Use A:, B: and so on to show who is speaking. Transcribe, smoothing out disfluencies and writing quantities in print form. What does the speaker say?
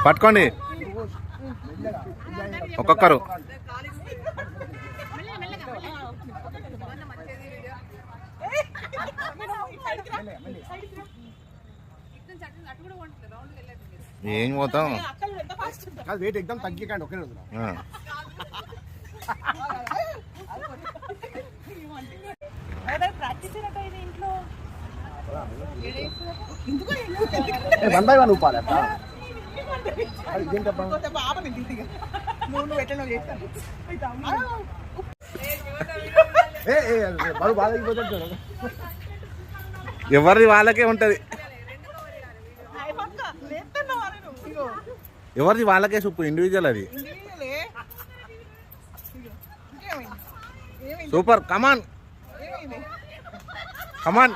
A: పట్టుకోండి ఒక్కొక్కరు. ఏం పోతాం
B: వెయిట్ ఎగ్దాం తగ్గికండి ఒకే రోజు. వన్ బై వన్ ఊపాలి అట్లా.
A: ఎవరిది వాళ్ళకే ఉంటది, ఎవరిది వాళ్ళకే సూపర్ ఇండివిజువల్ అది. సూపర్ కమాన్ కమాన్.